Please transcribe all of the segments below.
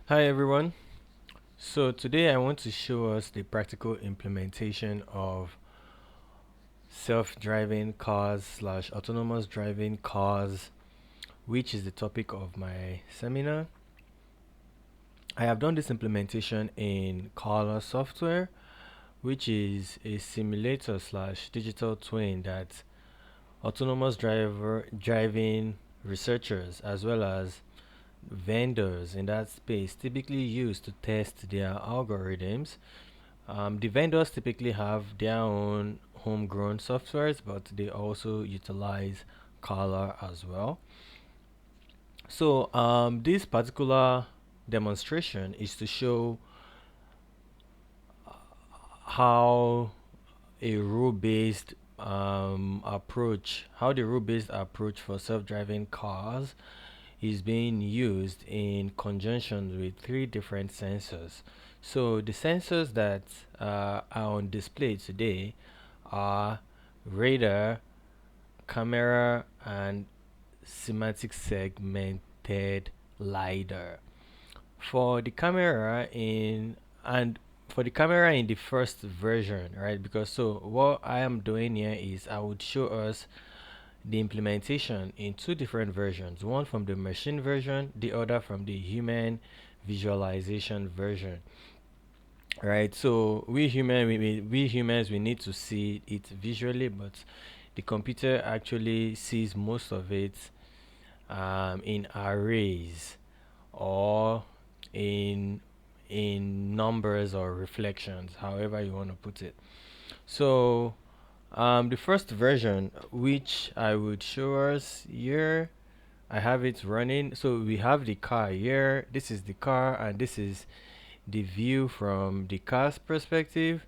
Hi everyone. So today I want to show us the practical implementation of self-driving cars slash autonomous driving cars, which is the topic of my seminar. I have done this implementation in Color software, which is a simulator slash digital twin that autonomous driver driving researchers as well as vendors in that space typically use to test their algorithms. The vendors typically have their own homegrown softwares, but they also utilize Color as well. So this particular demonstration is to show how a rule-based approach, how the rule-based approach for self-driving cars is being used in conjunction with three different sensors. So the sensors that are on display today are radar, camera, and semantic segmented lidar. For the camera in and for the camera in the first version, right? Because so what I am doing here is I would show us the implementation in two different versions, one from the machine version, the other from the human visualization version. Right, so we humans we need to see it visually, but the computer actually sees most of it in arrays or in numbers or reflections, however you want to put it. So the first version, which I would show us here, I have it running. So we have the car here. This is the car, and this is the view from the car's perspective.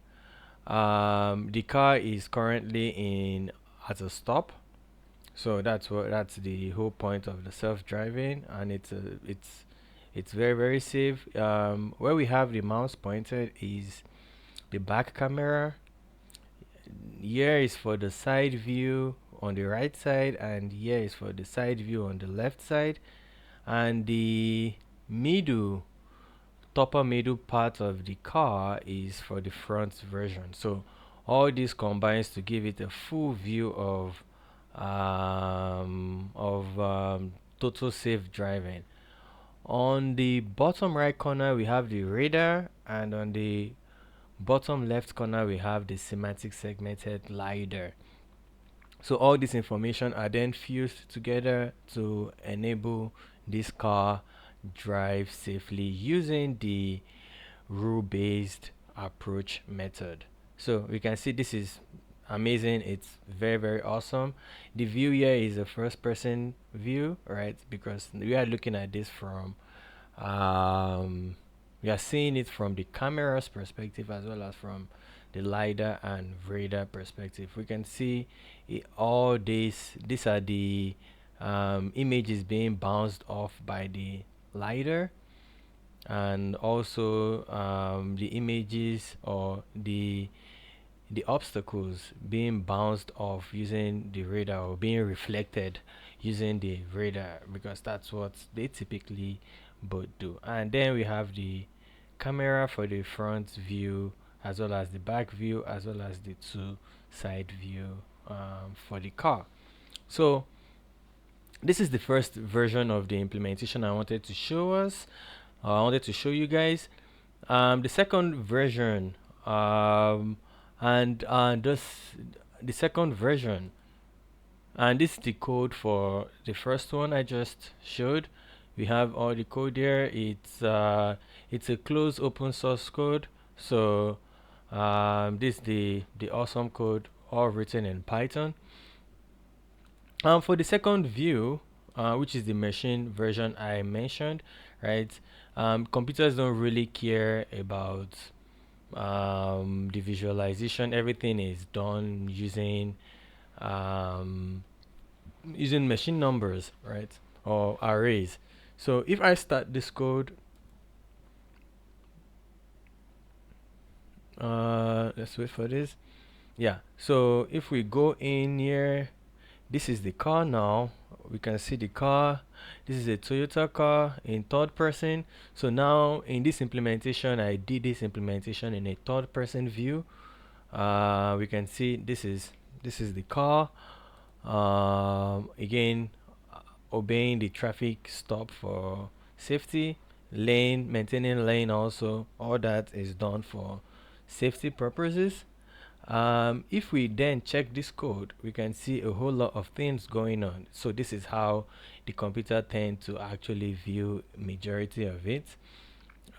The car is currently in at a stop. So that's the whole point of the self-driving, and it's very safe. Where we have the mouse pointed is the back camera. Here is for the side view on the right side, and here is for the side view on the left side, and the middle upper middle part of the car is for the front version. So all this combines to give it a full view of total safe driving. On the bottom right corner we have the radar, and on the bottom left corner we have the semantic segmented lidar. So all this information are then fused together to enable this car drive safely using the rule-based approach method. So we can see this is amazing. It's very awesome. The view here is a first person view, right? Because we are looking at this from we are seeing it from the camera's perspective as well as from the lidar and radar perspective. We can see all these are the images being bounced off by the lidar, and also the images or the obstacles being bounced off using the radar or being reflected using the radar, because that's what they typically both do. And then we have the camera for the front view as well as the back view as well as the two side view for the car. So this is the first version of the implementation I wanted to show us. I wanted to show you guys. The second version, and this the second version, and this is the code for the first one I just showed. We have all the code here. It's a closed open source code. So this is the awesome code, all written in Python. For the second view, which is the machine version I mentioned, right? Computers don't really care about the visualization. Everything is done um, using machine numbers, right, or arrays. So if I start this code, let's wait for this. Yeah. So if we go in here, This is the car now. We can see the car. This is a Toyota car in third person. So now in this implementation, I did this implementation in a third person view. We can see this is the car. Again, obeying the traffic stop for safety, lane, maintaining lane also. All that is done for safety purposes. If we then check this code, we can see a whole lot of things going on. So this is how the computer tends to actually view majority of it.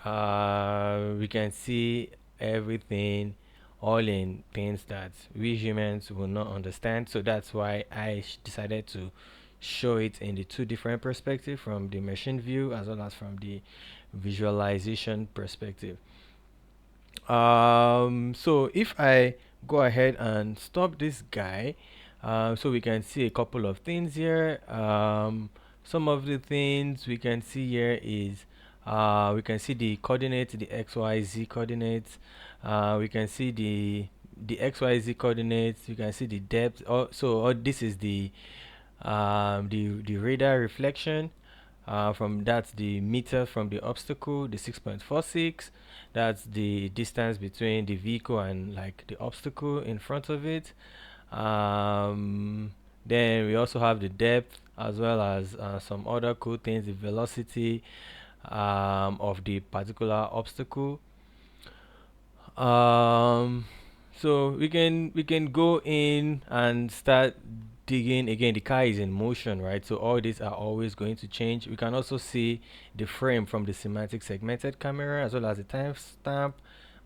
We can see everything all in things that we humans will not understand. So that's why I decided to show it in the two different perspectives, from the machine view as well as from the visualization perspective. So if I go ahead and stop this guy, so we can see a couple of things here. Some of the things we can see here is we can see the coordinates, the XYZ coordinates. We can see the XYZ coordinates. You can see the depth. So this is the radar reflection. From that's the meter from the obstacle, the 6.46. That's the distance between the vehicle and like the obstacle in front of it. Then we also have the depth as well as some other cool things, the velocity of the particular obstacle. um so we can go in and start digging. Again, the car is in motion, right? So all these are always going to change. We can also see the frame from the semantic segmented camera as well as the timestamp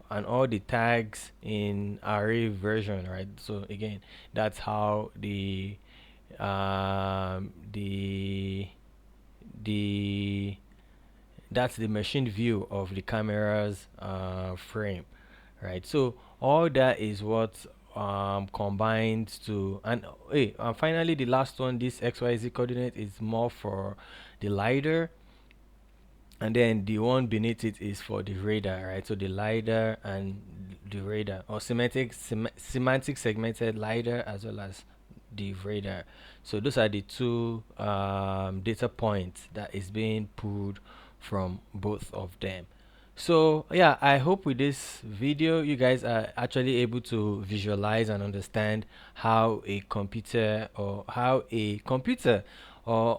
and all the tags in array version, right? So again, that's how the the that's the machine view of the camera's frame, right? So all that is what combined to. And hey, finally the last one, this XYZ coordinate is more for the lidar, and then the one beneath it is for the radar, right? So the lidar and the radar, or semantic segmented lidar as well as the radar. So those are the two data points that is being pulled from both of them. So yeah, I hope with this video you guys are actually able to visualize and understand how a computer or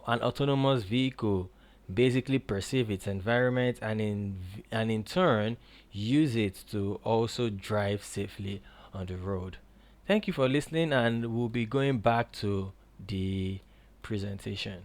an autonomous vehicle basically perceive its environment, and in turn use it to also drive safely on the road. Thank you for listening, and we'll be going back to the presentation.